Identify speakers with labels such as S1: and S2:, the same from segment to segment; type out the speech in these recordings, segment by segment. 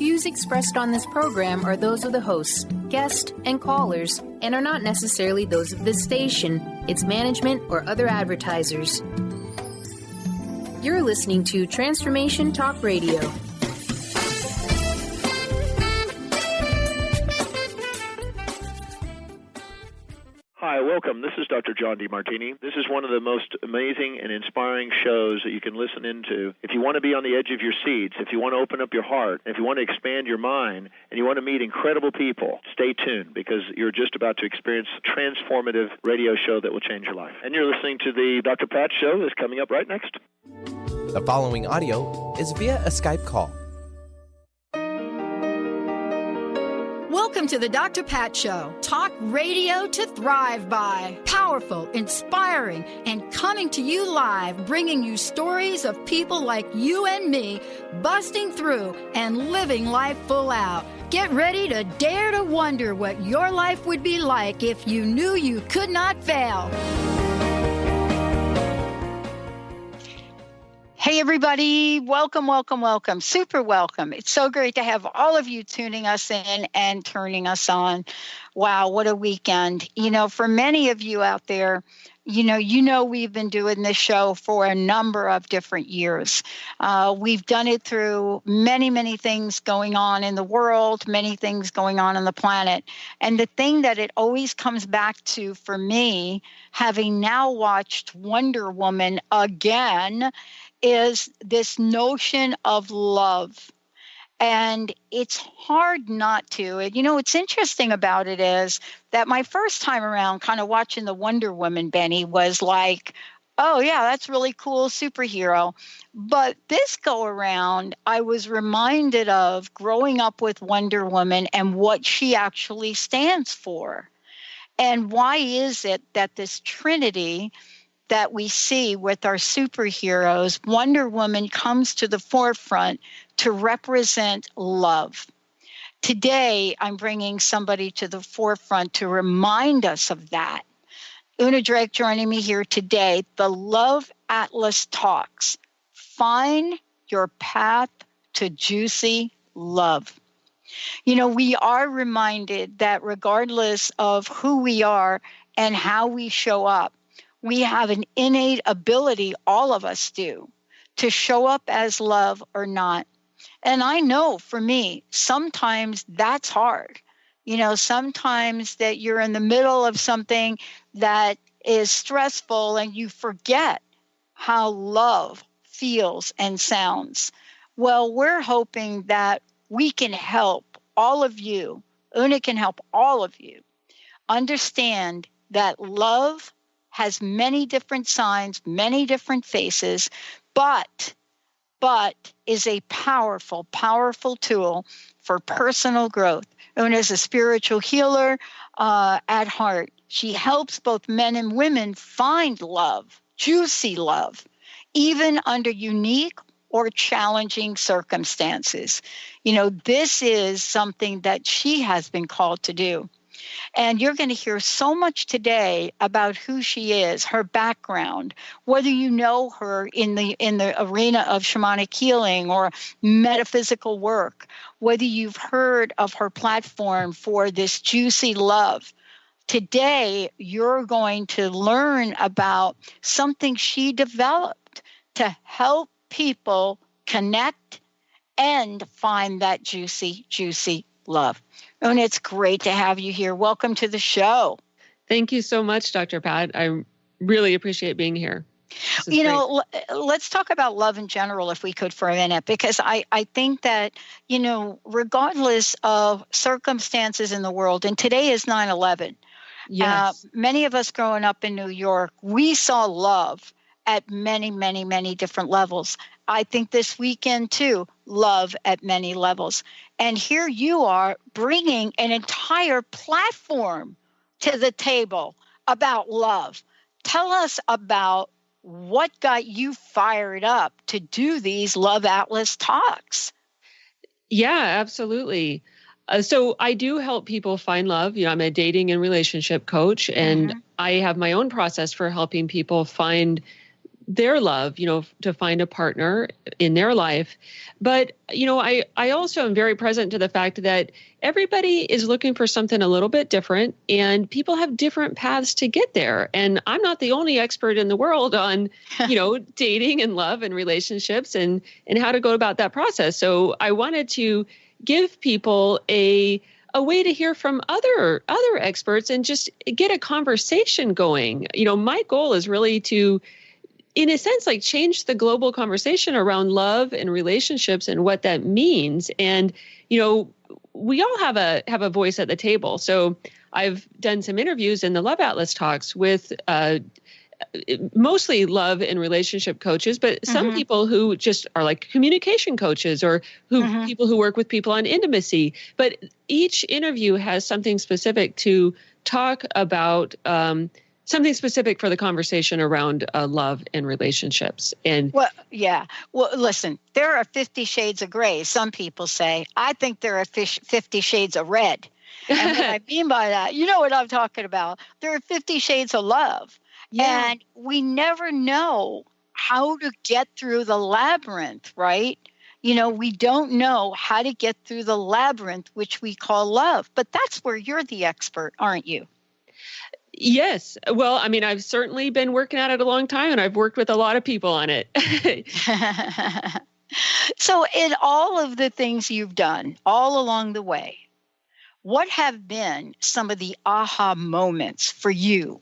S1: views expressed on this program are those of the hosts, guests, and callers, and are not necessarily those of this station, its management, or other advertisers. You're listening to Transformation Talk Radio.
S2: Hi, welcome. This is Dr. John DeMartini. This is one of the most amazing and inspiring shows that you can listen into. If you want to be on the edge of your seats, if you want to open up your heart, if you want to expand your mind, and you want to meet incredible people, stay tuned because you're just about to experience a transformative radio show that will change your life. And you're listening to the Dr. Pat Show that's coming up right next.
S3: The following audio is via a Skype call.
S4: Welcome to the Dr. Pat Show. Talk radio to thrive by. Powerful, inspiring, and coming to you live, bringing you stories of people like you and me busting through and living life full out. Get ready to dare to wonder what your life would be like if you knew you could not fail. Hey, everybody. Welcome, welcome, welcome. Super welcome. It's so great to have all of you tuning us in and turning us on. Wow, what a weekend. You know, for many of you out there, you know we've been doing this show for a number of different years. We've done it through many, many things going on in the world, many things going on the planet. And the thing that it always comes back to for me, having now watched Wonder Woman again, is this notion of love. And it's hard not to. And, what's interesting about it is that my first time around kind of watching the Wonder Woman, Benny, was like, oh, yeah, that's really cool, superhero. But this go around, I was reminded of growing up with Wonder Woman and what she actually stands for. And why is it that this trinity that we see with our superheroes, Wonder Woman comes to the forefront to represent love. Today, I'm bringing somebody to the forefront to remind us of that. Una Drake joining me here today. The Love Atlas Talks. Find your path to juicy love. We are reminded that regardless of who we are and how we show up, we have an innate ability, all of us do, to show up as love or not. And I know for me, sometimes that's hard. Sometimes that you're in the middle of something that is stressful and you forget how love feels and sounds. Well, we're hoping that we can help all of you, Una can help all of you, understand that love has many different signs, many different faces, but is a powerful, powerful tool for personal growth. Una is a spiritual healer at heart. She helps both men and women find love, juicy love, even under unique or challenging circumstances. This is something that she has been called to do. And you're going to hear so much today about who she is, her background, whether you know her in the arena of shamanic healing or metaphysical work, whether you've heard of her platform for this juicy love. Today, you're going to learn about something she developed to help people connect and find that juicy, juicy love. Una, it's great to have you here. Welcome to the show.
S5: Thank you so much, Dr. Pat. I really appreciate being here.
S4: Let's talk about love in general, if we could, for a minute, because I think that, regardless of circumstances in the world, and today is 9/11.
S5: Yes.
S4: Many of us growing up in New York, we saw love at many, many, many different levels. I think this weekend, too, love at many levels. And here you are bringing an entire platform to the table about love. Tell us about what got you fired up to do these Love Atlas talks.
S5: Yeah, absolutely. So I do help people find love. I'm a dating and relationship coach, and I have my own process for helping people find their love, to find a partner in their life. But, I also am very present to the fact that everybody is looking for something a little bit different, and people have different paths to get there. And I'm not the only expert in the world on, dating and love and relationships and how to go about that process. So I wanted to give people a way to hear from other experts and just get a conversation going. My goal is really to, in a sense, like change the global conversation around love and relationships and what that means. And, we all have a voice at the table. So I've done some interviews in the Love Atlas talks with mostly love and relationship coaches, but some people who just are like communication coaches or people who work with people on intimacy. But each interview has something specific to talk about, something specific for the conversation around love and relationships. And
S4: listen, there are 50 shades of gray. Some people say, I think there are 50 shades of red. And what I mean by that, you know what I'm talking about. There are 50 shades of love. Yeah. And we never know how to get through the labyrinth, right? We don't know how to get through the labyrinth, which we call love. But that's where you're the expert, aren't you?
S5: Yes. Well, I mean, I've certainly been working at it a long time, and I've worked with a lot of people on it.
S4: So in all of the things you've done all along the way, what have been some of the aha moments for you?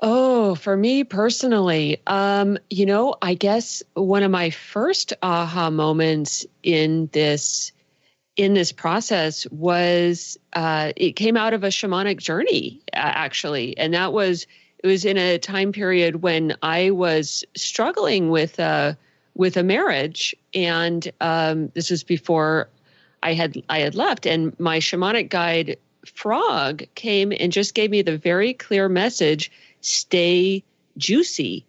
S5: Oh, for me personally, I guess one of my first aha moments in this process was it came out of a shamanic journey, actually. And it was in a time period when I was struggling with a marriage. And this was before I had left. And my shamanic guide, Frog, came and just gave me the very clear message, stay juicy.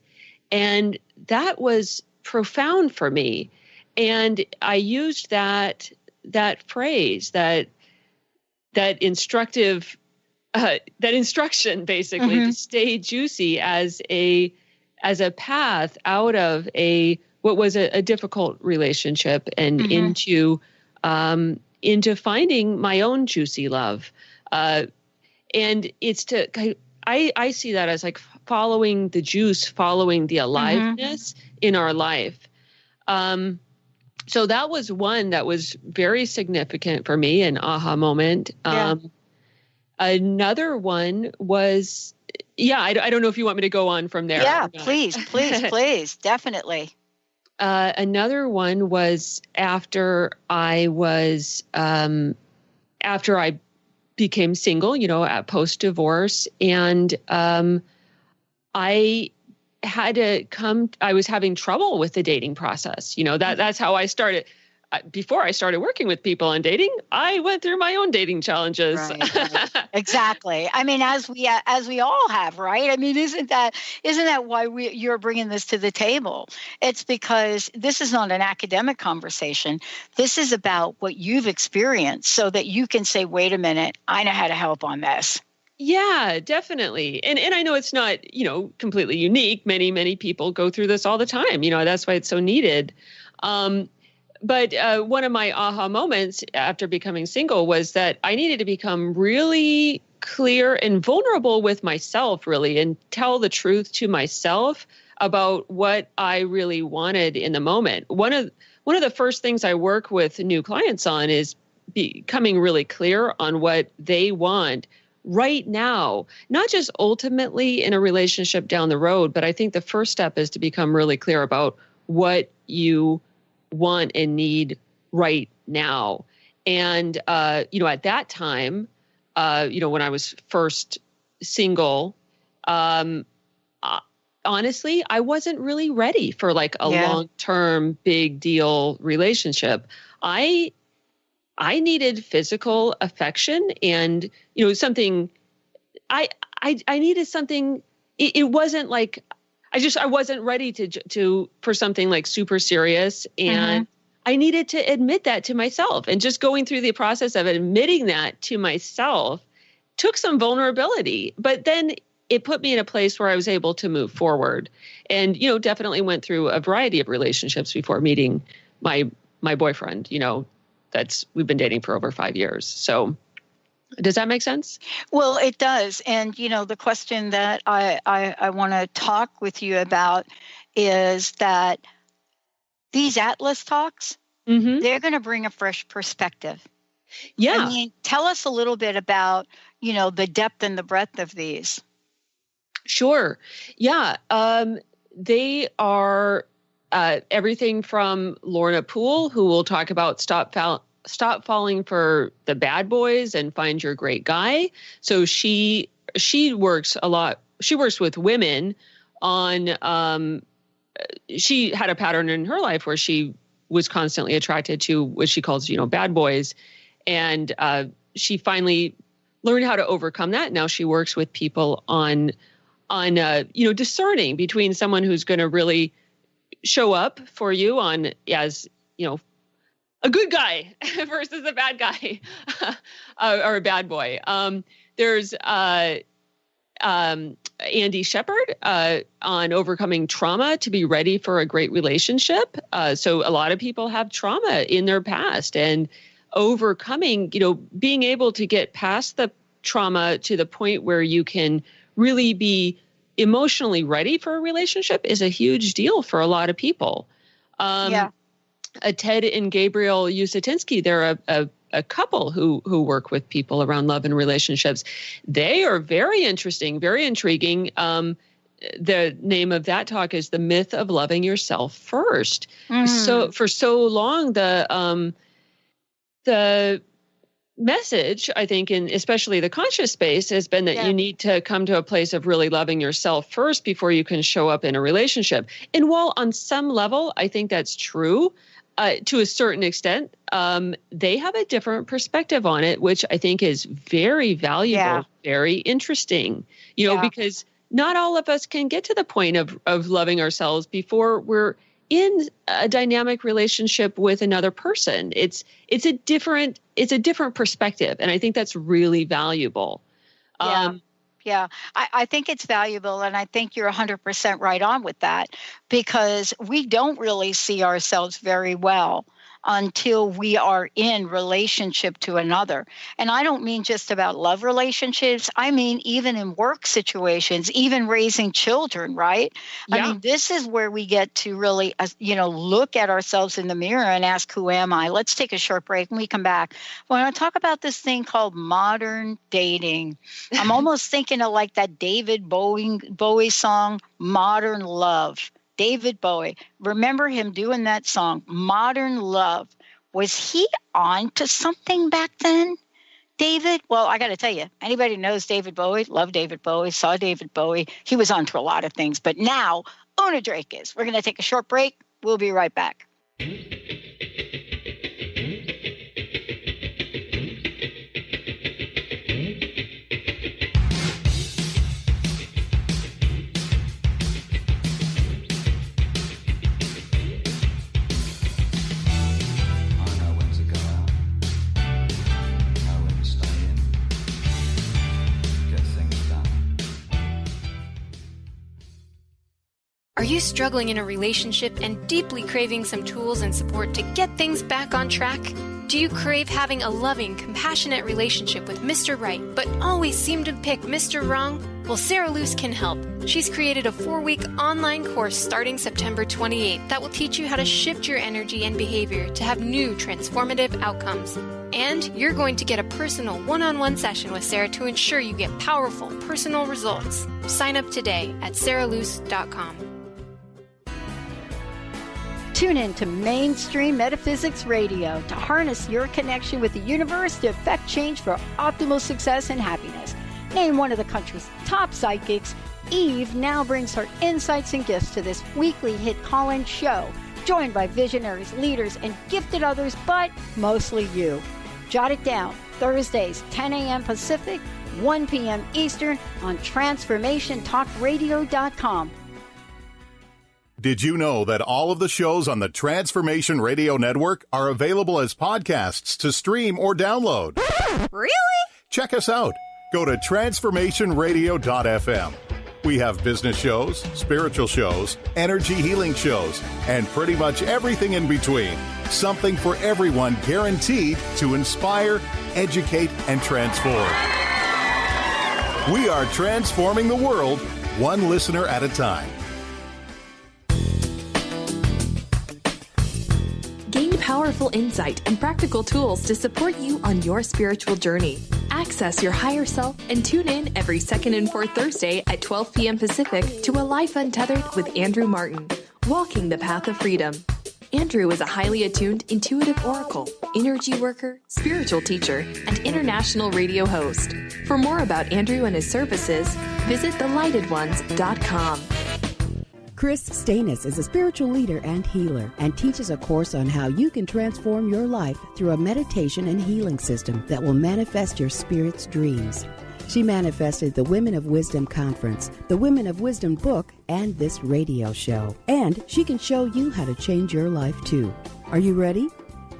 S5: And that was profound for me. And I used that phrase, that instruction basically to stay juicy as a path out of what was a difficult relationship and into finding my own juicy love. And I see that as like following the juice, following the aliveness in our life. So that was one that was very significant for me, an aha moment. Another one was, I don't know if you want me to go on from there.
S4: Yeah, please, definitely.
S5: Another one was after I became single, at post-divorce, and I was having trouble with the dating process. That's how I started. Before I started working with people on dating, I went through my own dating challenges.
S4: Right. Exactly. I mean, as we all have, right? I mean, isn't that why you're bringing this to the table? It's because this is not an academic conversation. This is about what you've experienced, so that you can say, "Wait a minute, I know how to help on this."
S5: Yeah, definitely. And I know it's not, completely unique. Many, many people go through this all the time. That's why it's so needed. But one of my aha moments after becoming single was that I needed to become really clear and vulnerable with myself, really, and tell the truth to myself about what I really wanted in the moment. One of the first things I work with new clients on is becoming really clear on what they want right now, not just ultimately in a relationship down the road, but I think the first step is to become really clear about what you want and need right now. And, at that time, when I was first single, honestly, I wasn't really ready for like a long-term big deal relationship. I needed physical affection and, something I needed something. It wasn't like, I wasn't ready for something like super serious. And I needed to admit that to myself, and just going through the process of admitting that to myself took some vulnerability. But then it put me in a place where I was able to move forward. And, definitely went through a variety of relationships before meeting my boyfriend, we've been dating for over 5 years. So does that make sense?
S4: Well, it does. And, the question that I want to talk with you about is that these Atlas talks, they're going to bring a fresh perspective.
S5: Yeah.
S4: I mean, tell us a little bit about, the depth and the breadth of these.
S5: Sure. Yeah. They are everything from Lorna Poole, who will talk about stop falling for the bad boys and find your great guy. So she works a lot. She works with women on, she had a pattern in her life where she was constantly attracted to what she calls, bad boys. And she finally learned how to overcome that. Now she works with people on discerning between someone who's going to really show up for you as a good guy versus a bad guy or a bad boy. There's Andy Shepard on overcoming trauma to be ready for a great relationship. So a lot of people have trauma in their past, and overcoming, being able to get past the trauma to the point where you can really be emotionally ready for a relationship is a huge deal for a lot of people. Ted and Gabriel Usatinsky, they're a couple who work with people around love and relationships. They are very interesting, very intriguing. The name of that talk is The Myth of Loving Yourself First. So for so long, the message, I think, in especially the conscious space, has been that you need to come to a place of really loving yourself first before you can show up in a relationship. And while on some level, I think that's true, to a certain extent, they have a different perspective on it, which I think is very valuable, very interesting, because not all of us can get to the point of loving ourselves before we're in a dynamic relationship with another person. It's a different perspective. And I think that's really valuable.
S4: I think it's valuable. And I think you're 100% right on with that, because we don't really see ourselves very well until we are in relationship to another. And I don't mean just about love relationships. I mean, even in work situations, even raising children, right? Yeah. I mean, this is where we get to really, look at ourselves in the mirror and ask, who am I? Let's take a short break and we come back. We're going to talk about this thing called modern dating. I'm almost thinking of like that David Bowie song, Modern Love. David Bowie. Remember him doing that song, Modern Love. Was he on to something back then, David? Well, I got to tell you, anybody knows David Bowie, love David Bowie, saw David Bowie. He was on to a lot of things, but now Una Drake is. We're going to take a short break. We'll be right back.
S6: Are you struggling in a relationship and deeply craving some tools and support to get things back on track? Do you crave having a loving, compassionate relationship with Mr. Right, but always seem to pick Mr. Wrong? Well, Sarah Luce can help. She's created a 4-week online course starting September 28th that will teach you how to shift your energy and behavior to have new transformative outcomes. And you're going to get a personal one-on-one session with Sarah to ensure you get powerful, personal results. Sign up today at sarahluce.com.
S4: Tune in to Mainstream Metaphysics Radio to harness your connection with the universe to effect change for optimal success and happiness. Named one of the country's top psychics, Eve now brings her insights and gifts to this weekly hit call-in show, joined by visionaries, leaders, and gifted others, but mostly you. Jot it down, Thursdays, 10 a.m. Pacific, 1 p.m. Eastern on TransformationTalkRadio.com.
S7: Did you know that all of the shows on the Transformation Radio Network are available as podcasts to stream or download?
S8: Really?
S7: Check us out. Go to transformationradio.fm. We have business shows, spiritual shows, energy healing shows, and pretty much everything in between. Something for everyone, guaranteed to inspire, educate, and transform. We are transforming the world, one listener at a time.
S8: Gain powerful insight and practical tools to support you on your spiritual journey. Access your higher self and tune in every second and fourth Thursday at 12 p.m. Pacific to A Life Untethered with Andrew Martin, Walking the Path of Freedom. Andrew is a highly attuned, intuitive oracle, energy worker, spiritual teacher, and international radio host. For more about Andrew and his services, visit thelightones.com.
S9: Chris Stanis is a spiritual leader and healer and teaches a course on how you can transform your life through a meditation and healing system that will manifest your spirit's dreams. She manifested the Women of Wisdom Conference, the Women of Wisdom book, and this radio show. And she can show you how to change your life too. Are you ready?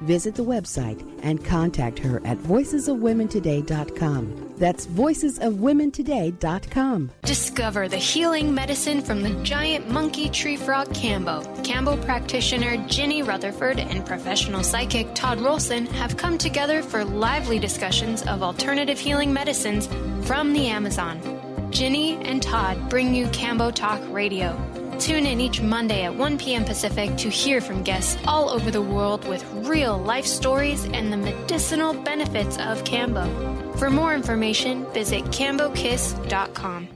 S9: Visit the website and contact her at voicesofwomentoday.com. That's voicesofwomentoday.com.
S6: Discover the healing medicine from the giant monkey tree frog Kambo. Kambo practitioner Ginny Rutherford and professional psychic Todd Rolson have come together for lively discussions of alternative healing medicines from the Amazon. Ginny and Todd bring you Kambo Talk Radio. Tune in each Monday at 1 p.m. Pacific to hear from guests all over the world with real life stories and the medicinal benefits of Kambo. For more information, visit kambokiss.com.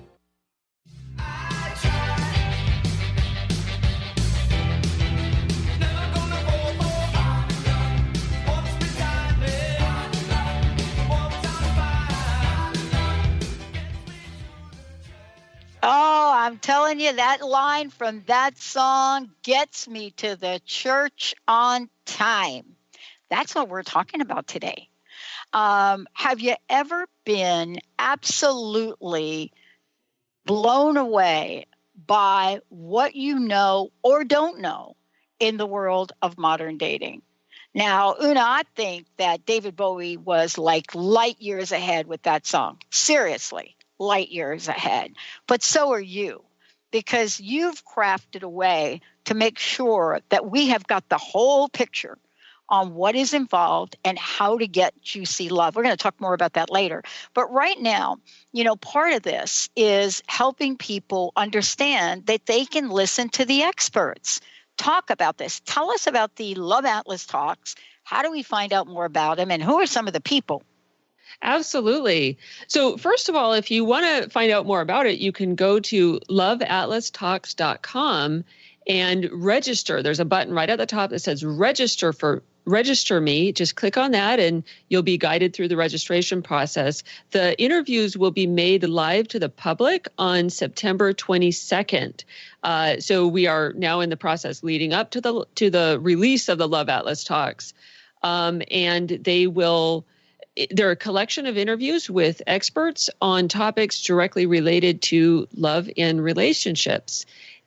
S4: Oh, I'm telling you, that line from that song gets me to the church on time. That's what we're talking about today. Have you ever been absolutely blown away by what you know or don't know in the world of modern dating? Now, Una, I think that David Bowie was like light years ahead with that song. Seriously. Light years ahead. But so are you, because you've crafted a way to make sure that we have got the whole picture on what is involved and how to get juicy love. We're going to talk more about that later. But right now, part of this is helping people understand that they can listen to the experts talk about this. Tell us about the Love Atlas talks. How do we find out more about them, and who are some of the people?
S5: Absolutely. So first of all, if you want to find out more about it, you can go to loveatlastalks.com and register. There's a button right at the top that says register me. Just click on that and you'll be guided through the registration process. The interviews will be made live to the public on September 22nd. So we are now in the process leading up to the release of the Love Atlas Talks. And they're a collection of interviews with experts on topics directly related to love and relationships.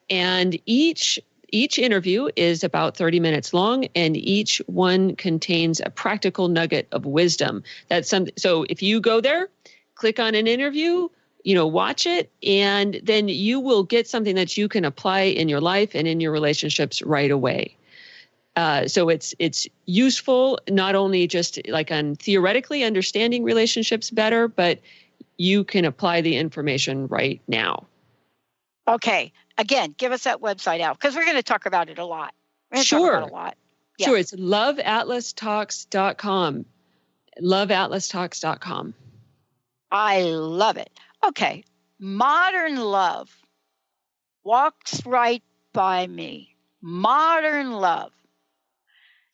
S5: And each interview is about 30 minutes long, and each one contains a practical nugget of wisdom. So if you go there, click on an interview, watch it, and then you will get something that you can apply in your life and in your relationships right away. So it's useful, not only just like on theoretically understanding relationships better, but you can apply the information right now.
S4: Okay. Again, give us that website out, because we're going to talk about it a lot.
S5: Sure.
S4: Talk about it a lot. Yeah.
S5: Sure. It's loveatlastalks.com. Loveatlastalks.com.
S4: I love it. Okay. Modern love walks right by me. Modern love.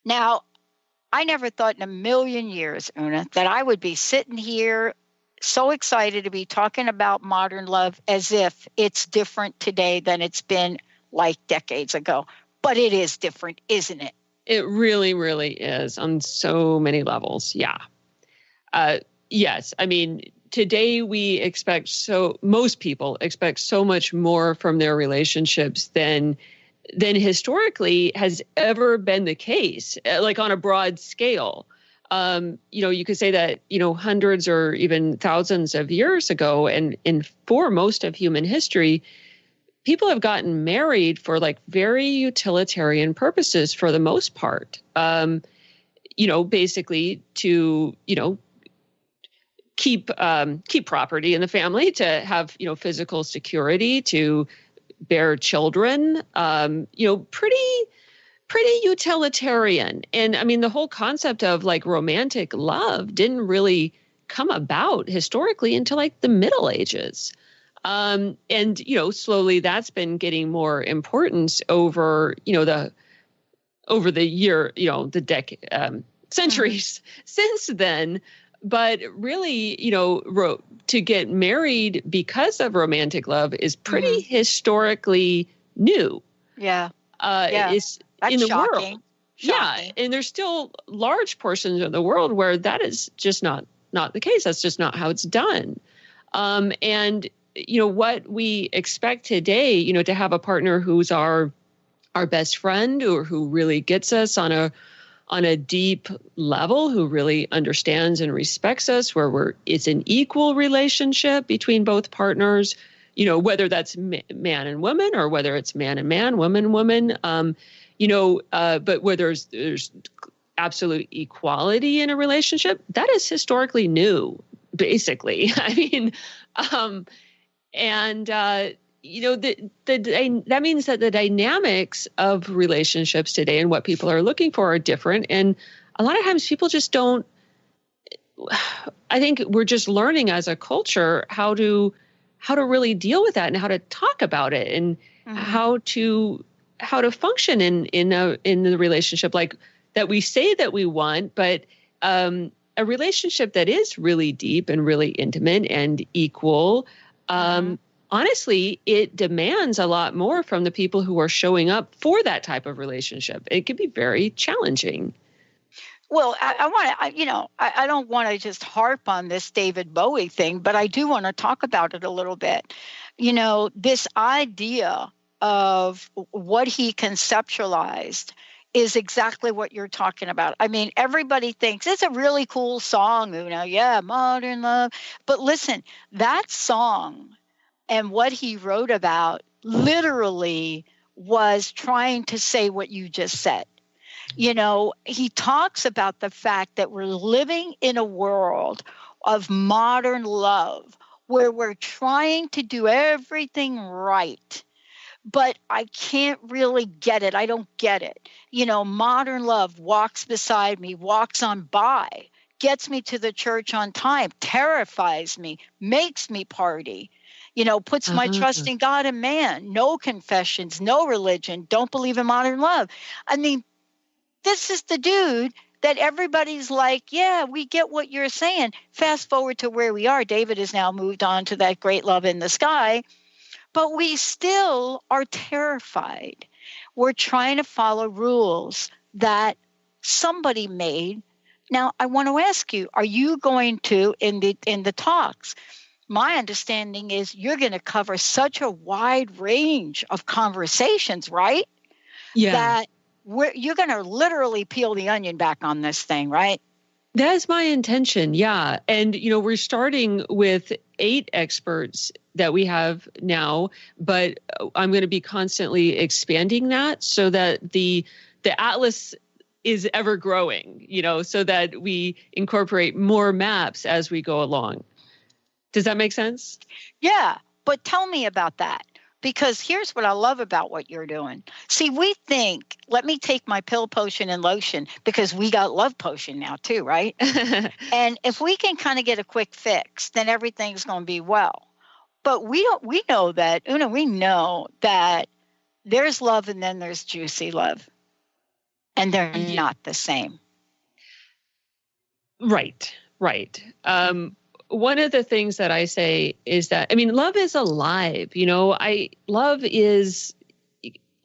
S4: Now, I never thought in a million years, Una, that I would be sitting here so excited to be talking about modern love as if it's different today than it's been like decades ago. But it is different, isn't it?
S5: It really, really is on so many levels. Yeah. Yes. I mean, today most people expect so much more from their relationships than historically has ever been the case, like on a broad scale. You could say that, hundreds or even thousands of years ago, and for most of human history, people have gotten married for like very utilitarian purposes for the most part. Basically to, keep property in the family, to have, physical security, to bear children, pretty utilitarian. And I mean, the whole concept of like romantic love didn't really come about historically until like the Middle Ages. And slowly that's been getting more importance over, the year, the decade, centuries since then. But really, to get married because of romantic love is pretty historically new.
S4: Yeah.
S5: It's
S4: That's
S5: in the
S4: shocking.
S5: world. Yeah. And there's still large portions of the world where that is just not the case. That's just not how it's done. And what we expect today, to have a partner who's our best friend, or who really gets us on a deep level, who really understands and respects us, where it's an equal relationship between both partners, whether that's man and woman, or whether it's man and man, woman and woman, but where there's absolute equality in a relationship, that is historically new, basically. I mean, that means that the dynamics of relationships today and what people are looking for are different. And a lot of times people just don't, I think we're just learning as a culture how to really deal with that, and how to talk about it, and how to function in the relationship like that we say that we want, but a relationship that is really deep and really intimate and equal. Honestly, it demands a lot more from the people who are showing up for that type of relationship. It can be very challenging.
S4: Well, I don't want to just harp on this David Bowie thing, but I do want to talk about it a little bit. This idea of what he conceptualized is exactly what you're talking about. I mean, everybody thinks it's a really cool song, Modern Love. But listen, that song and what he wrote about literally was trying to say what you just said. He talks about the fact that we're living in a world of modern love where we're trying to do everything right. But I can't really get it. I don't get it. Modern love walks beside me, walks on by, gets me to the church on time, terrifies me, makes me party. Puts my trust in God and man, no confessions, no religion, don't believe in modern love. I mean, this is the dude that everybody's like, yeah, we get what you're saying. Fast forward to where we are. David has now moved on to that great love in the sky, but we still are terrified. We're trying to follow rules that somebody made. Now, I want to ask you, are you going to, in the talks, my understanding is you're going to cover such a wide range of conversations, right?
S5: Yeah.
S4: That you're going to literally peel the onion back on this thing, right?
S5: That's my intention. Yeah. And, we're starting with 8 experts that we have now, but I'm going to be constantly expanding that so that the atlas is ever growing, so that we incorporate more maps as we go along. Does that make sense?
S4: Yeah, but tell me about that, because here's what I love about what you're doing. See, we think, let me take my pill, potion, and lotion, because we got love potion now too, right? And if we can kind of get a quick fix, then everything's going to be well. But we know that there's love and then there's juicy love, and they're not the same.
S5: Right. One of the things that I say is that, love is alive. Love is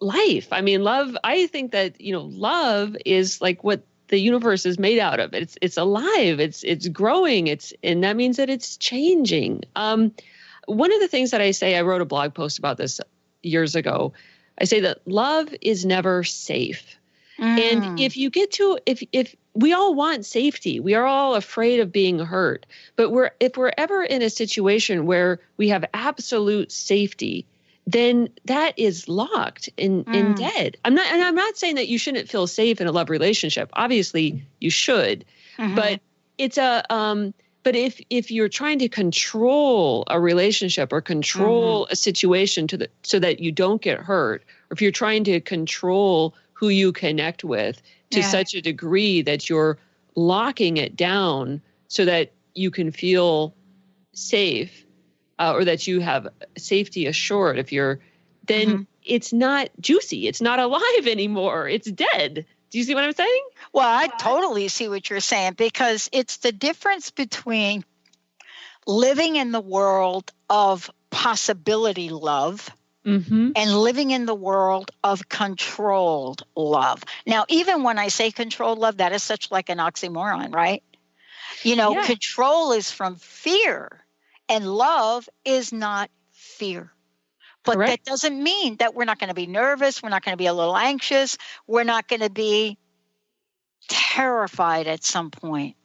S5: life. Love, I think that, love is like what the universe is made out of. It's alive. It's growing. And that means that it's changing. One of the things that I say, I wrote a blog post about this years ago. I say that love is never safe. And if you get to, if we all want safety. We are all afraid of being hurt. But if we're ever in a situation where we have absolute safety, then that is locked and dead. I'm not saying that you shouldn't feel safe in a love relationship. Obviously, you should. But it's but if you're trying to control a relationship or control a situation so that you don't get hurt, or if you're trying to control who you connect with to such a degree that you're locking it down so that you can feel safe, or that you have safety assured, then it's not juicy. It's not alive anymore. It's dead. Do you see what I'm saying?
S4: Well, I totally see what you're saying, because it's the difference between living in the world of possibility love and living in the world of controlled love. Now, even when I say controlled love, that is such like an oxymoron, right? Control is from fear, and love is not fear. But that doesn't mean that we're not going to be nervous. We're not going to be a little anxious. We're not going to be terrified at some point.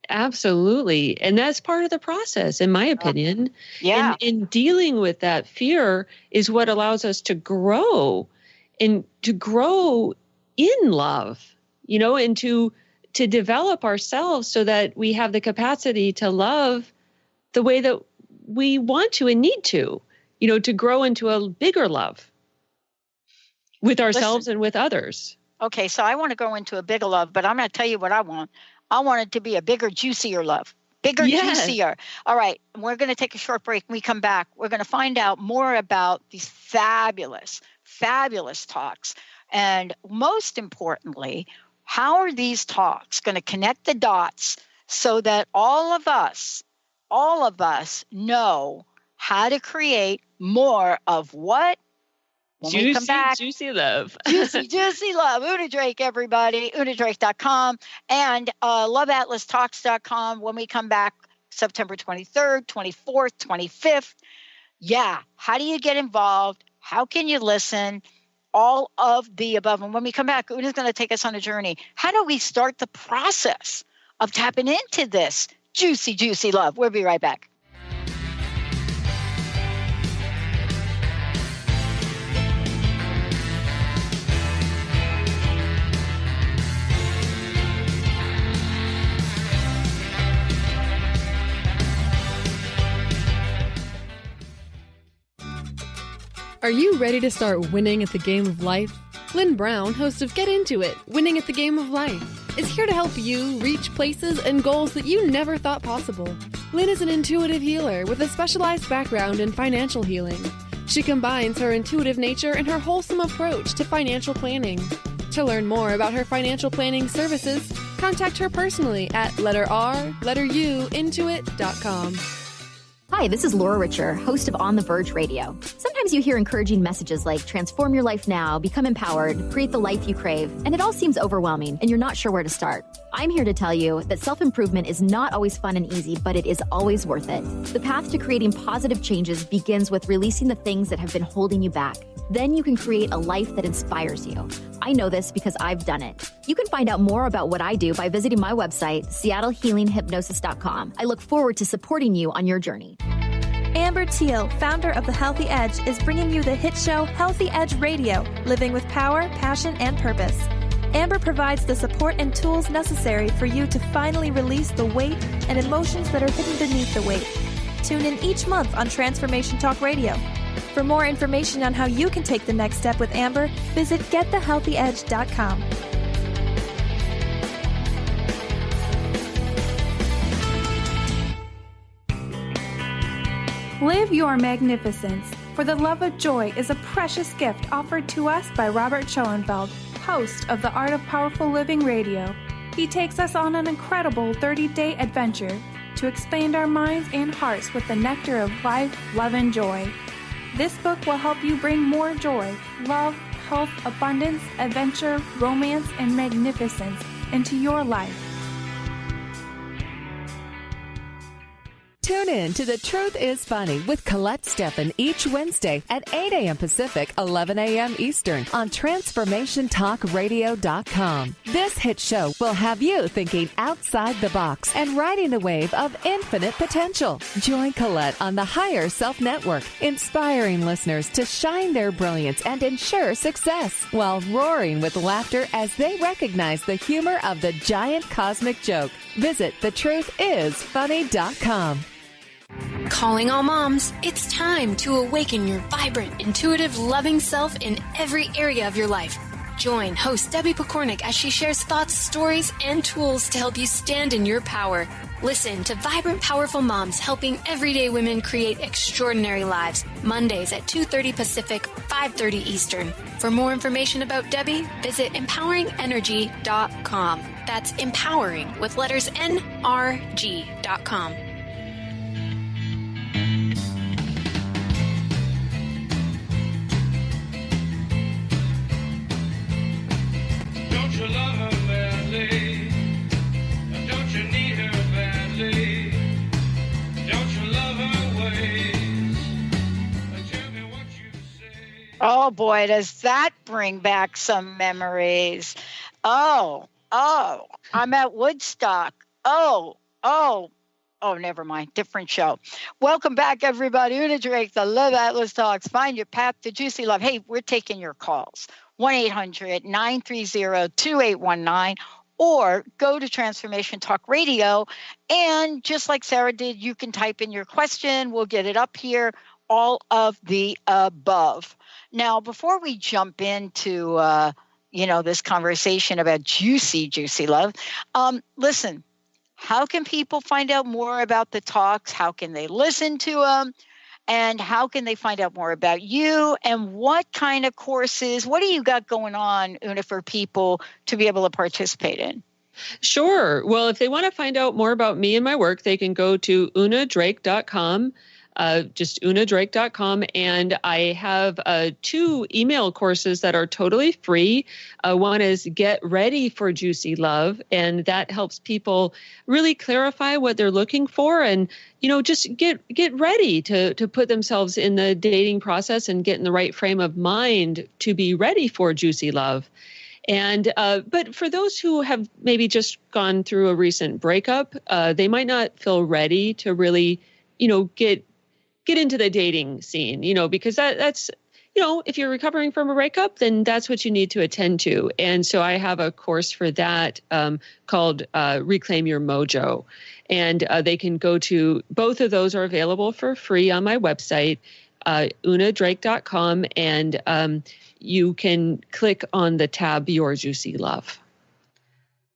S5: Absolutely. And that's part of the process, in my opinion.
S4: Yeah.
S5: And dealing with that fear is what allows us to grow, and to grow in love, and to develop ourselves so that we have the capacity to love the way that we want to and need to, to grow into a bigger love with ourselves and with others.
S4: Okay, so I want to go into a bigger love, but I'm going to tell you what I want. I want it to be a bigger, juicier love. Bigger, juicier. All right, we're going to take a short break. When we come back, we're going to find out more about these fabulous, fabulous talks. And most importantly, how are these talks going to connect the dots so that all of us know how to create more of what? When we come back,
S5: juicy love.
S4: juicy love. Una Drake, everybody. UnaDrake.com and LoveAtlasTalks.com. When we come back, September 23rd, 24th, 25th. Yeah. How do you get involved? How can you listen? All of the above. And when we come back, Una's going to take us on a journey. How do we start the process of tapping into this juicy, juicy love? We'll be right back.
S10: Are you ready to start winning at the game of life? Lynn Brown, host of Get Into It, Winning at the Game of Life, is here to help you reach places and goals that you never thought possible. Lynn is an intuitive healer with a specialized background in financial healing. She combines her intuitive nature and her wholesome approach to financial planning. To learn more about her financial planning services, contact her personally at intuit.com.
S11: Hi, this is Laura Richer, host of On the Verge Radio. Sometimes you hear encouraging messages like transform your life now, become empowered, create the life you crave, and it all seems overwhelming and you're not sure where to start. I'm here to tell you that self-improvement is not always fun and easy, but it is always worth it. The path to creating positive changes begins with releasing the things that have been holding you back. Then you can create a life that inspires you. I know this because I've done it. You can find out more about what I do by visiting my website, SeattleHealingHypnosis.com. I look forward to supporting you on your journey.
S12: Amber Teal, founder of The Healthy Edge, is bringing you the hit show Healthy Edge Radio, living with power, passion, and purpose. Amber provides the support and tools necessary for you to finally release the weight and emotions that are hidden beneath the weight. Tune in each month on Transformation Talk Radio. For more information on how you can take the next step with Amber, visit getthehealthyedge.com.
S13: Live your magnificence, for the love of joy is a precious gift offered to us by Robert Schoenfeld, host of the Art of Powerful Living Radio. He takes us on an incredible 30-day adventure to expand our minds and hearts with the nectar of life, love, and joy. This book will help you bring more joy, love, health, abundance, adventure, romance, and magnificence into your life.
S14: Tune in to The Truth is Funny with Colette Steffen each Wednesday at 8 a.m. Pacific, 11 a.m. Eastern on TransformationTalkRadio.com. This hit show will have you thinking outside the box and riding the wave of infinite potential. Join Colette on the Higher Self Network, inspiring listeners to shine their brilliance and ensure success while roaring with laughter as they recognize the humor of the giant cosmic joke. Visit thetruthisfunny.com.
S6: Calling all moms, it's time to awaken your vibrant, intuitive, loving self in every area of your life. Join host Debbie Pokornik as she shares thoughts, stories, and tools to help you stand in your power. Listen to Vibrant, Powerful Moms helping everyday women create extraordinary lives. Mondays at 2:30 Pacific, 5:30 Eastern. For more information about Debbie, visit empoweringenergy.com. That's empowering with letters NRG.com.
S15: Don't you love her badly? Don't you need her badly? Don't you love her ways? Tell me what you say.
S4: Oh boy, does that bring back some memories. Oh, I'm at Woodstock. Oh, never mind. Different show. Welcome back, everybody. Una Drake, the Love Atlas Talks. Find your path to juicy love. Hey, we're taking your calls. 1-800-930-2819. Or go to Transformation Talk Radio. And just like Sarah did, you can type in your question. We'll get it up here. All of the above. Now, before we jump into this conversation about juicy love. Listen, how can people find out more about the talks? How can they listen to them? And how can they find out more about you? And what kind of courses, what do you got going on, Una, for people to be able to participate in?
S5: Sure. Well, if they want to find out more about me and my work, they can go to unadrake.com. Just unadrake.com. And I have 2 email courses that are totally free. One is Get Ready for Juicy Love. And that helps people really clarify what they're looking for and, just get ready to put themselves in the dating process and get in the right frame of mind to be ready for juicy love. And but for those who have maybe just gone through a recent breakup, they might not feel ready to really, get into the dating scene, because that's, if you're recovering from a breakup, then that's what you need to attend to. And so I have a course for that called Reclaim Your Mojo. And they can go to, both of those are available for free on my website, unadrake.com. And you can click on the tab, Your Juicy Love.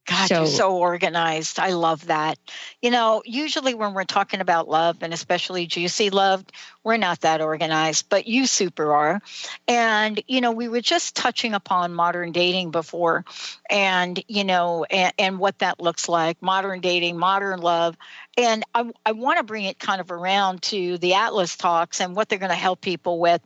S4: God, you're so organized. I love that. Usually when we're talking about love and especially juicy love, we're not that organized, but you super are. And, we were just touching upon modern dating before and, and what that looks like, modern dating, modern love. And I want to bring it kind of around to the Atlas Talks and what they're going to help people with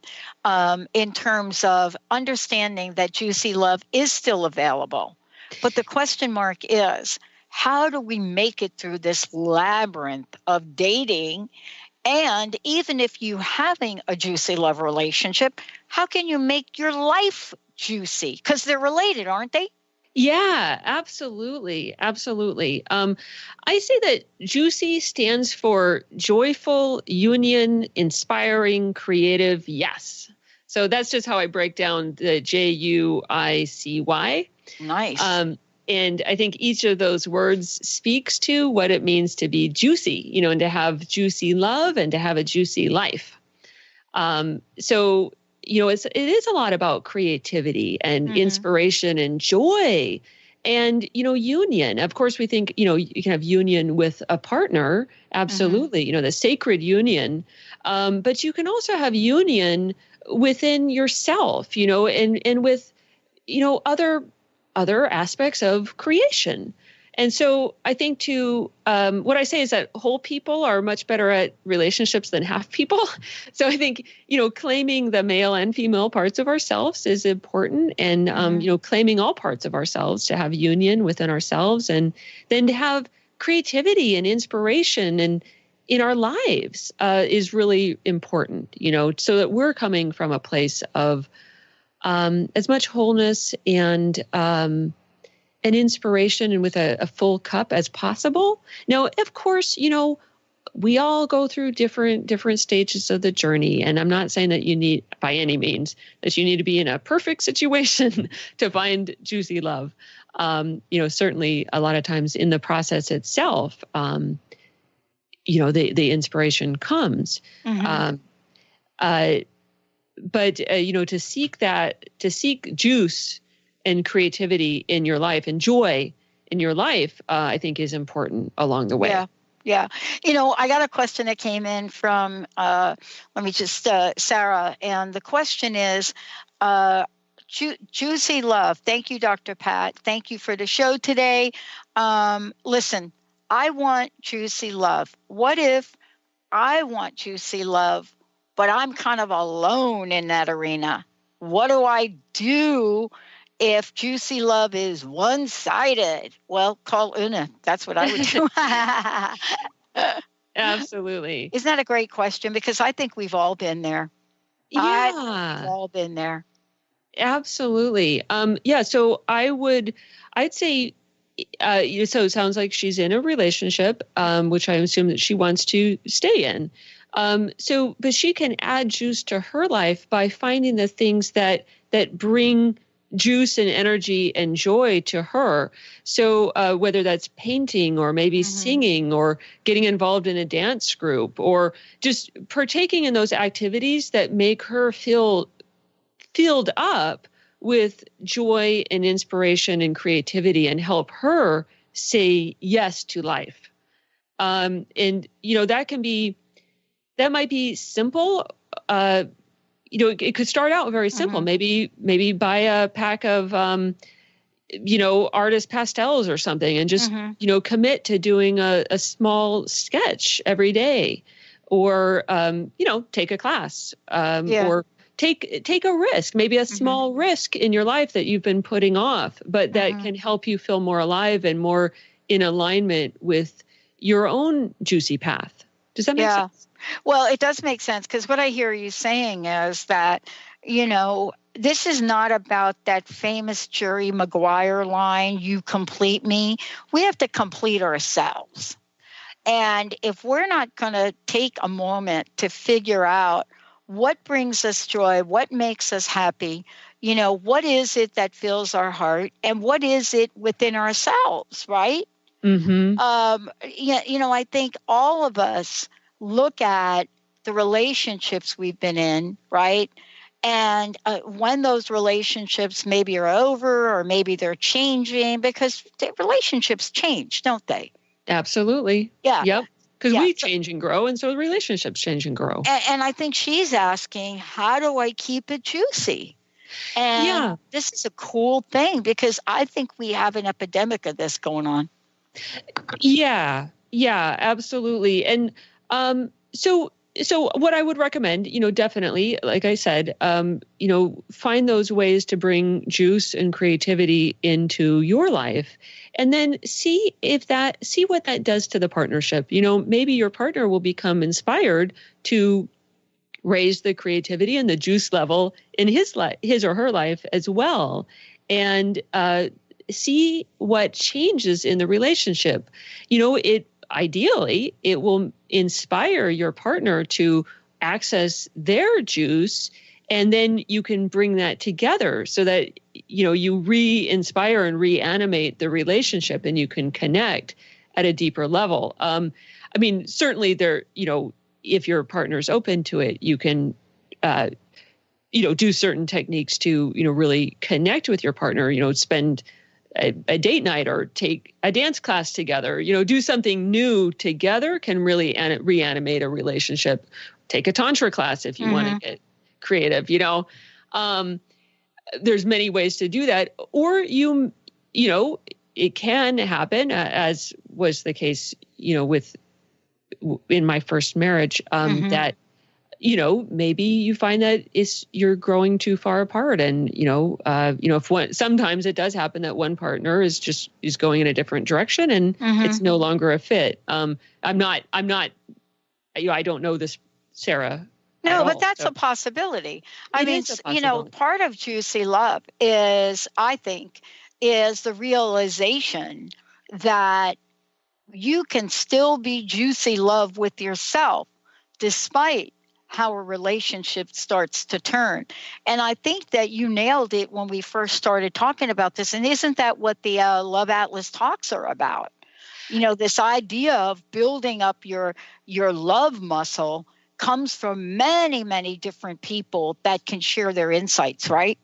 S4: in terms of understanding that juicy love is still available. But the question mark is, how do we make it through this labyrinth of dating? And even if you're having a juicy love relationship, how can you make your life juicy? Because they're related, aren't they?
S5: Yeah, absolutely. Absolutely. I say that juicy stands for joyful, union, inspiring, creative, yes. So that's just how I break down the JUICY.
S4: Nice.
S5: And I think each of those words speaks to what it means to be juicy, and to have juicy love and to have a juicy life. So, it is a lot about creativity and inspiration and joy and, union. Of course, we think, you can have union with a partner. Absolutely. The sacred union. But you can also have union within yourself, and with, other aspects of creation. And so I think what I say is that whole people are much better at relationships than half people. So I think, claiming the male and female parts of ourselves is important and, claiming all parts of ourselves to have union within ourselves and then to have creativity and inspiration and, in our lives is really important, so that we're coming from a place of as much wholeness and inspiration and with a full cup as possible. Now, of course, we all go through different stages of the journey. And I'm not saying that you need, by any means, that you need to be in a perfect situation to find juicy love. Certainly a lot of times in the process itself, the inspiration comes.
S4: Mm-hmm.
S5: But to seek juice and creativity in your life and joy in your life, I think is important along the way.
S4: Yeah. Yeah. I got a question that came in from, Sarah. And the question is, juicy love. Thank you, Dr. Pat. Thank you for the show today. Listen, I want juicy love. What if I want juicy love, but I'm kind of alone in that arena? What do I do if juicy love is one-sided? Well, call Una. That's what I would do.
S5: Absolutely.
S4: Isn't that a great question? Because I think we've all been there.
S5: Yeah.
S4: We've all been there.
S5: Absolutely. So I'd say, so it sounds like she's in a relationship, which I assume that she wants to stay in. But she can add juice to her life by finding the things that bring juice and energy and joy to her. So whether that's painting or maybe singing or getting involved in a dance group or just partaking in those activities that make her feel filled up with joy and inspiration and creativity and help her say yes to life. And, that might be simple. It could start out very simple. Maybe buy a pack of, artist pastels or something and just, commit to doing a small sketch every day or, take a class or take a risk, maybe a small risk in your life that you've been putting off, but that can help you feel more alive and more in alignment with your own juicy path. Does that make sense?
S4: Well, it does make sense because what I hear you saying is that, this is not about that famous Jerry Maguire line, you complete me. We have to complete ourselves. And if we're not going to take a moment to figure out what brings us joy, what makes us happy, what is it that fills our heart and what is it within ourselves, right?
S5: Mm-hmm.
S4: I think all of us look at the relationships we've been in, right? And when those relationships maybe are over or maybe they're changing, because the relationships change, don't they?
S5: Absolutely.
S4: Yeah.
S5: Yep. Because we change and grow, and so the relationships change and grow.
S4: And I think she's asking, how do I keep it juicy? And this is a cool thing because I think we have an epidemic of this going on.
S5: Yeah, absolutely. And so what I would recommend, definitely, like I said, find those ways to bring juice and creativity into your life and then see what that does to the partnership. Maybe your partner will become inspired to raise the creativity and the juice level in his or her life as well. And, see what changes in the relationship. Ideally, it will inspire your partner to access their juice, and then you can bring that together so that, you re-inspire and reanimate the relationship and you can connect at a deeper level. Certainly there, if your partner's open to it, you can, do certain techniques to, really connect with your partner, spend a date night or take a dance class together, do something new together can really reanimate a relationship. Take a tantra class if you want to get creative, there's many ways to do that. Or it can happen as was the case, in my first marriage, that, maybe you find that you're growing too far apart. And, sometimes it does happen that one partner is going in a different direction and it's no longer a fit. I'm not I don't know this Sarah.
S4: No, but that's a possibility. I mean, part of Juicy Love is, I think, is the realization that you can still be juicy love with yourself despite how a relationship starts to turn. And I think that you nailed it when we first started talking about this. And isn't that what the Love Atlas talks are about? This idea of building up your love muscle comes from many, many different people that can share their insights, right?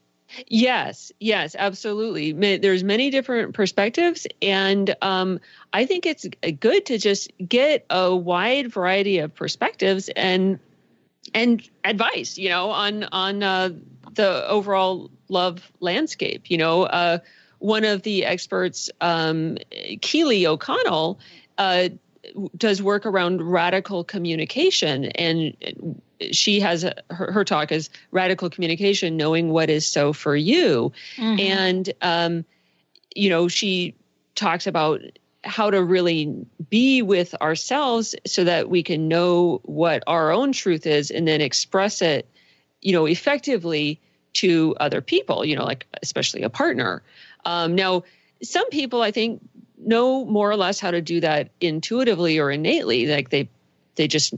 S5: Yes, absolutely. There's many different perspectives, and I think it's good to just get a wide variety of perspectives and advice, on the overall love landscape. One of the experts, Keely O'Connell, does work around radical communication, and she has her talk is radical communication, knowing what is so for you. Mm-hmm. And she talks about how to really be with ourselves so that we can know what our own truth is and then express it effectively to other people, like especially a partner. Now some people, I think, know more or less how to do that intuitively or innately. Like they just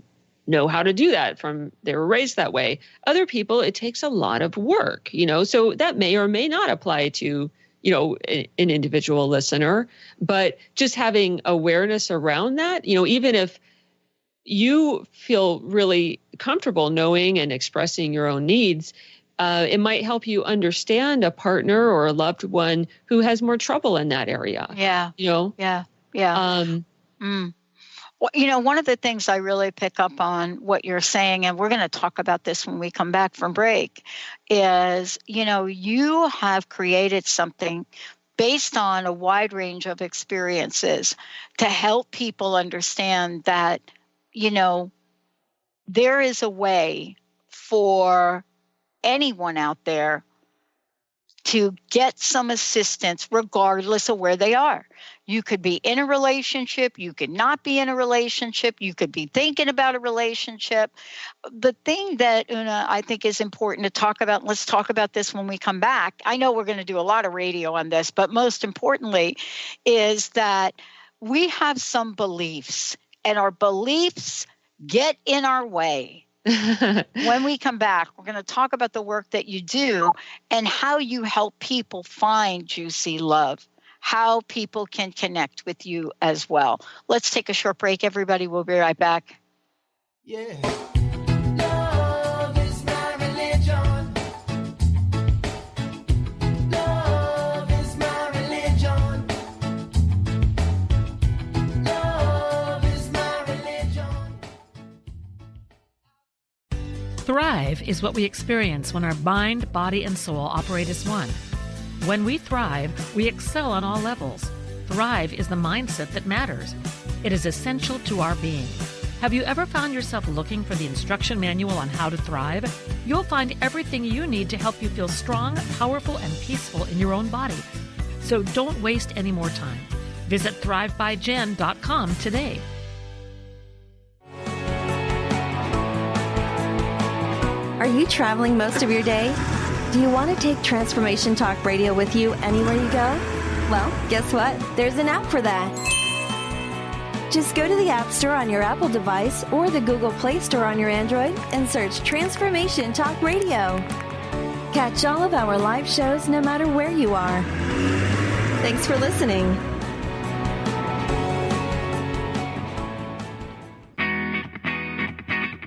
S5: know how to do that they were raised that way. Other people, it takes a lot of work, so that may or may not apply to, an individual listener, but just having awareness around that, even if you feel really comfortable knowing and expressing your own needs, it might help you understand a partner or a loved one who has more trouble in that area.
S4: Yeah. Yeah. Well, one of the things I really pick up on what you're saying, and we're going to talk about this when we come back from break, is, you have created something based on a wide range of experiences to help people understand that, there is a way for anyone out there to get some assistance regardless of where they are. You could be in a relationship, you could not be in a relationship, you could be thinking about a relationship. The thing that, Una, I think is important to talk about, let's talk about this when we come back. I know we're going to do a lot of radio on this, but most importantly is that we have some beliefs, and our beliefs get in our way. When we come back, we're going to talk about the work that you do and how you help people find juicy love, how people can connect with you as well. Let's take a short break, everybody. We'll be right back.
S15: Yeah. Love is my religion. Love is my religion. Love is my religion.
S16: Thrive is what we experience when our mind, body, and soul operate as one. When we thrive, we excel on all levels. Thrive is the mindset that matters. It is essential to our being. Have you ever found yourself looking for the instruction manual on how to thrive? You'll find everything you need to help you feel strong, powerful, and peaceful in your own body. So don't waste any more time. Visit thrivebyjen.com today.
S12: Are you traveling most of your day? Do you want to take Transformation Talk Radio with you anywhere you go? Well, guess what? There's an app for that. Just go to the App Store on your Apple device or the Google Play Store on your Android and search Transformation Talk Radio. Catch all of our live shows no matter where you are. Thanks for listening.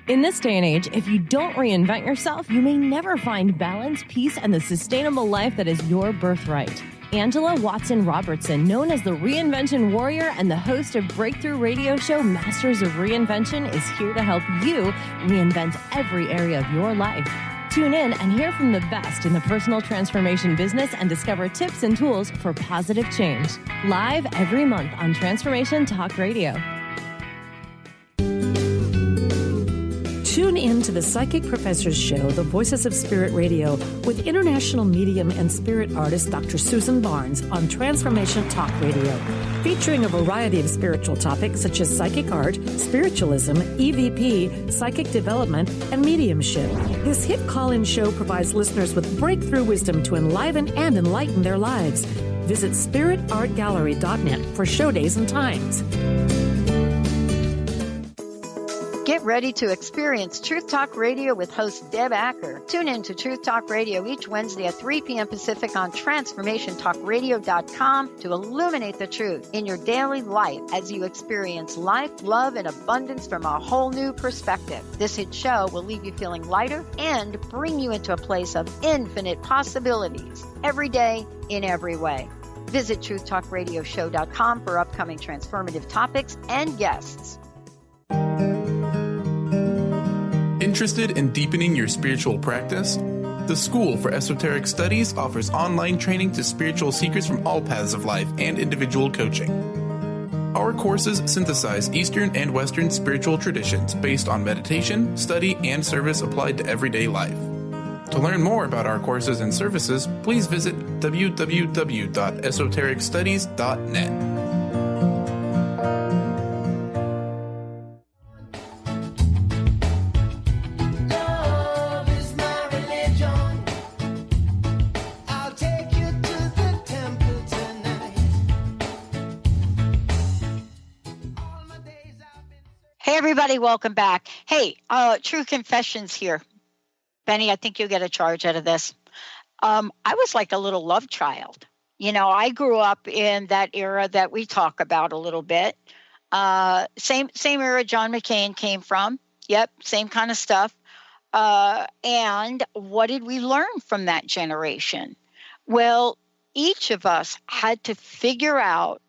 S17: In this day and age, if you don't reinvent yourself, you may never find balance, peace, and the sustainable life that is your birthright. Angela Watson Robertson, known as the Reinvention Warrior and the host of breakthrough radio show Masters of Reinvention, is here to help you reinvent every area of your life. Tune in and hear from the best in the personal transformation business and discover tips and tools for positive change. Live every month on Transformation Talk Radio.
S18: Tune in to the Psychic Professors Show, The Voices of Spirit Radio, with international medium and spirit artist Dr. Susan Barnes on Transformation Talk Radio, featuring a variety of spiritual topics such as psychic art, spiritualism, EVP, psychic development, and mediumship. This hit call-in show provides listeners with breakthrough wisdom to enliven and enlighten their lives. Visit spiritartgallery.net for show days and times.
S4: Get ready to experience Truth Talk Radio with host Deb Acker. Tune in to Truth Talk Radio each Wednesday at 3 p.m. Pacific on TransformationTalkRadio.com to illuminate the truth in your daily life as you experience life, love, and abundance from a whole new perspective. This hit show will leave you feeling lighter and bring you into a place of infinite possibilities every day in every way. Visit TruthTalkRadioshow.com for upcoming transformative topics and guests.
S19: Interested in deepening your spiritual practice? The School for Esoteric Studies offers online training to spiritual seekers from all paths of life and individual coaching. Our courses synthesize Eastern and Western spiritual traditions based on meditation, study, and service applied to everyday life. To learn more about our courses and services, please visit www.esotericstudies.net.
S4: Everybody, welcome back. Hey, True Confessions here. Benny, I think you'll get a charge out of this. I was like a little love child. You know, I grew up in that era that we talk about a little bit. Same era John McCain came from. Yep, same kind of stuff. And what did we learn from that generation? Well, each of us had to figure out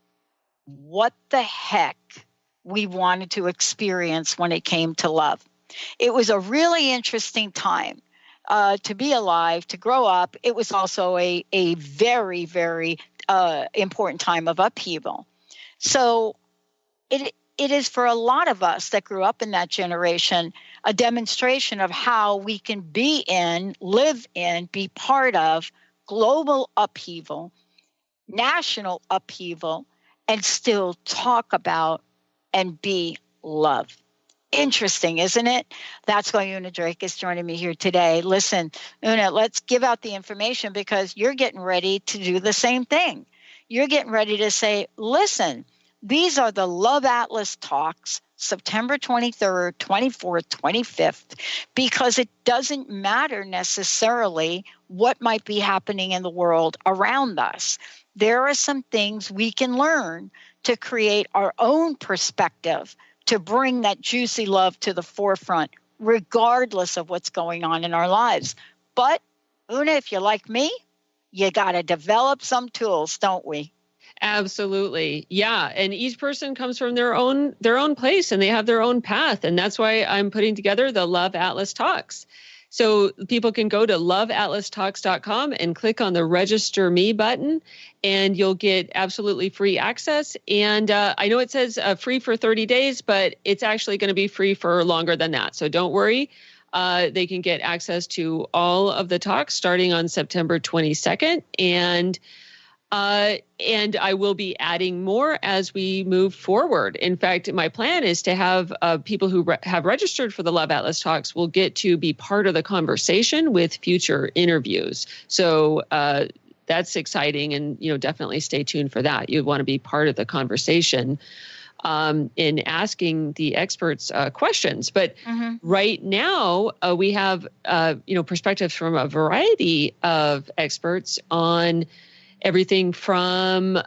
S4: what the heck we wanted to experience when it came to love. It was a really interesting time to be alive, to grow up. It was also a very, very important time of upheaval. So it is for a lot of us that grew up in that generation, a demonstration of how we can be in, live in, be part of global upheaval, national upheaval, and still talk about and be love. Interesting, isn't it? That's why Una Drake is joining me here today. Listen, Una, let's give out the information because you're getting ready to do the same thing. You're getting ready to say, listen, these are the Love Atlas talks, September 23rd, 24th, 25th, because it doesn't matter necessarily what might be happening in the world around us. There are some things we can learn to create our own perspective, to bring that juicy love to the forefront, regardless of what's going on in our lives. But, Una, if you're like me, you got to develop some tools, don't we?
S5: Absolutely. Yeah. And each person comes from their own place and they have their own path. And that's why I'm putting together the Love Atlas Talks. So people can go to loveatlastalks.com and click on the Register Me button, and you'll get absolutely free access. And I know it says free for 30 days, but it's actually going to be free for longer than that. So don't worry. They can get access to all of the talks starting on September 22nd. And I will be adding more as we move forward. In fact, my plan is to have people who have registered for the Love Atlas Talks will get to be part of the conversation with future interviews. So that's exciting, and definitely stay tuned for that. You want to be part of the conversation in asking the experts questions. But right now we have perspectives from a variety of experts on everything from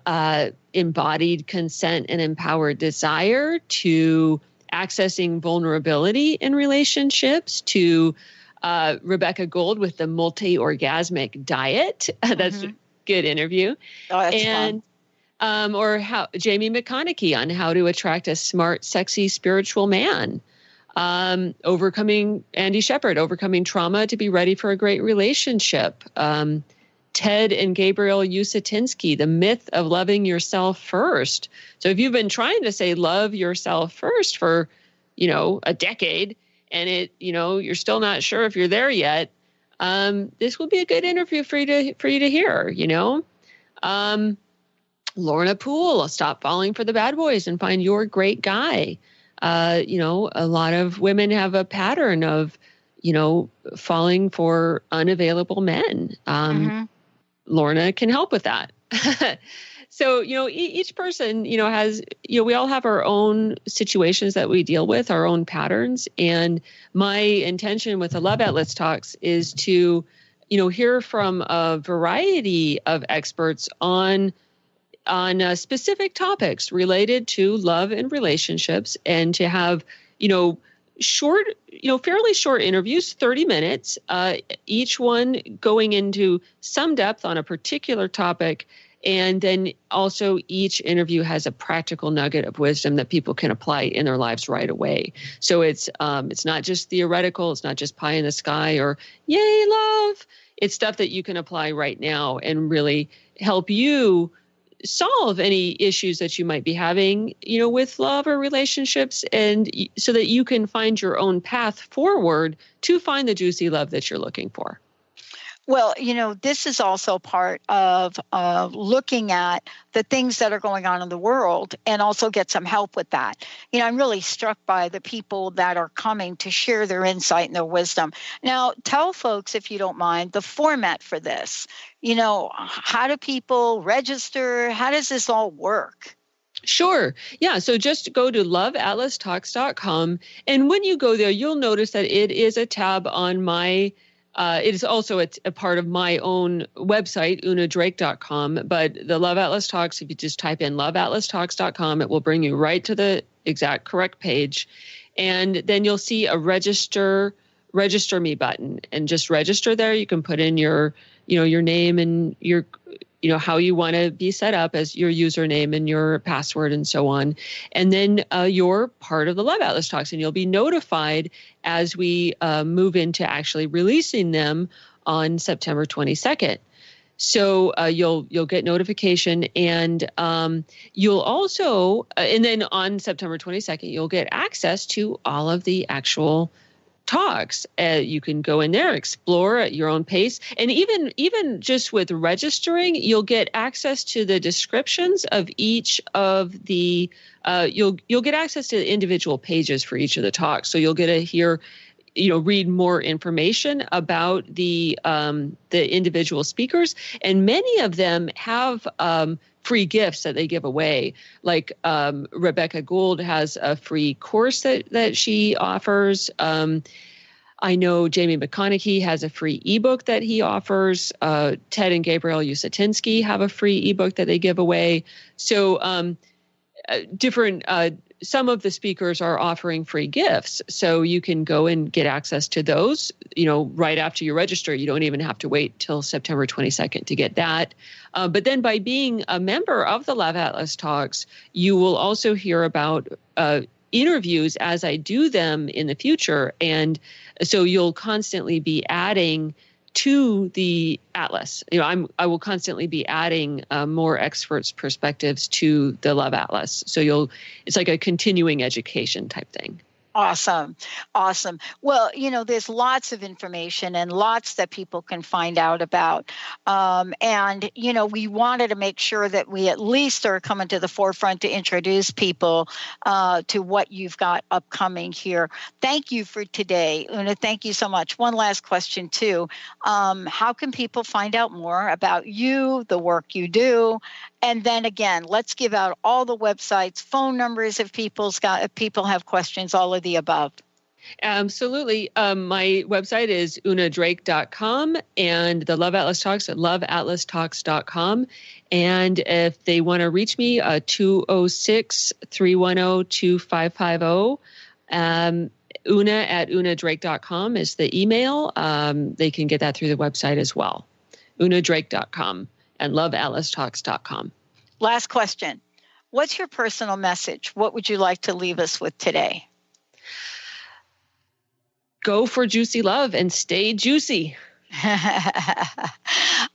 S5: embodied consent and empowered desire to accessing vulnerability in relationships to Rebecca Gold with the multi-orgasmic diet. That's a good interview.
S4: Oh, that's fun.
S5: Or how Jamie McConaughey on how to attract a smart, sexy, spiritual man. Andy Shepard, overcoming trauma to be ready for a great relationship. Ted and Gabriel Usatinsky, the myth of loving yourself first. So if you've been trying to say love yourself first for, a decade, and you're still not sure if you're there yet, this will be a good interview for you to hear. Lorna Poole, Stop Falling for the Bad Boys and Find Your Great Guy. A lot of women have a pattern of, falling for unavailable men. Lorna can help with that. So, each person, has, we all have our own situations that we deal with, our own patterns. And my intention with the Love Atlas Talks is to, hear from a variety of experts on specific topics related to love and relationships, and to have, short, fairly short interviews, 30 minutes, each one going into some depth on a particular topic. And then also each interview has a practical nugget of wisdom that people can apply in their lives right away. So it's not just theoretical. It's not just pie in the sky or yay, love. It's stuff that you can apply right now and really help you solve any issues that you might be having, with love or relationships, and so that you can find your own path forward to find the juicy love that you're looking for.
S4: Well, this is also part of looking at the things that are going on in the world and also get some help with that. I'm really struck by the people that are coming to share their insight and their wisdom. Now, tell folks, if you don't mind, the format for this. How do people register? How does this all work?
S5: Sure. Yeah. So just go to loveatlastalks.com. And when you go there, you'll notice that it is a tab on my it is also a part of my own website, unadrake.com. But the Love Atlas Talks, if you just type in loveatlastalks.com, it will bring you right to the exact correct page. And then you'll see a register me button, and just register there. You can put in your name and your, how you want to be set up as your username and your password and so on. And then you're part of the Love Atlas Talks, and you'll be notified as we move into actually releasing them on September 22nd. So you'll get notification, and you'll also, and then on September 22nd, you'll get access to all of the actual talks. You can go in there, explore at your own pace. And even just with registering, you'll get access to the descriptions of each of the, you'll get access to the individual pages for each of the talks. So you'll get to hear, read more information about the individual speakers. And many of them have free gifts that they give away. Like Rebecca Gould has a free course that she offers. I know Jamie McConaughey has a free ebook that he offers. Ted and Gabrielle Usatinsky have a free ebook that they give away. So some of the speakers are offering free gifts. So you can go and get access to those, right after you register. You don't even have to wait till September 22nd to get that. But then by being a member of the Love Atlas Talks, you will also hear about interviews as I do them in the future. And so you'll constantly be adding to the Atlas. I will constantly be adding more experts' perspectives to the Love Atlas. So it's like a continuing education type thing.
S4: Awesome. Well, there's lots of information and lots that people can find out about. And we wanted to make sure that we at least are coming to the forefront to introduce people to what you've got upcoming here. Thank you for today, Una. Thank you so much. One last question, too. How can people find out more about you, the work you do? And then again, let's give out all the websites, phone numbers if people have questions, all of the above.
S5: Absolutely. My website is unadrake.com, and the Love Atlas Talks at loveatlastalks.com. And if they want to reach me, 206-310-2550. Una@unadrake.com is the email. They can get that through the website as well. unadrake.com and loveatlastalks.com.
S4: Last question. What's your personal message? What would you like to leave us with today?
S5: Go for juicy love and stay juicy.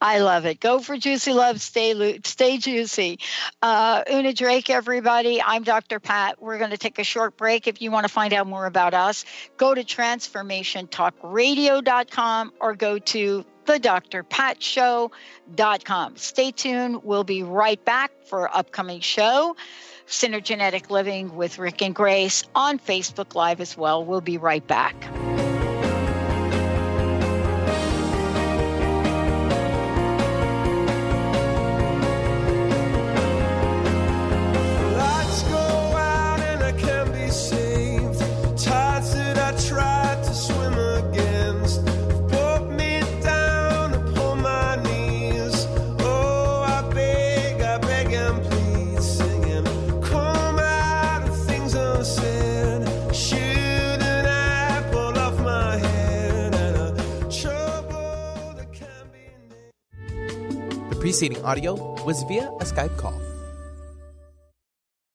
S4: I love it. Go for juicy love. Stay juicy. Una Drake, everybody. I'm Dr. Pat. We're going to take a short break. If you want to find out more about us, go to transformationtalkradio.com or go to thedrpatshow.com. Stay tuned. We'll be right back for our upcoming show, Synergenetic Living with Rick and Grace, on Facebook Live as well. We'll be right back.
S3: Preceding audio was via a Skype call.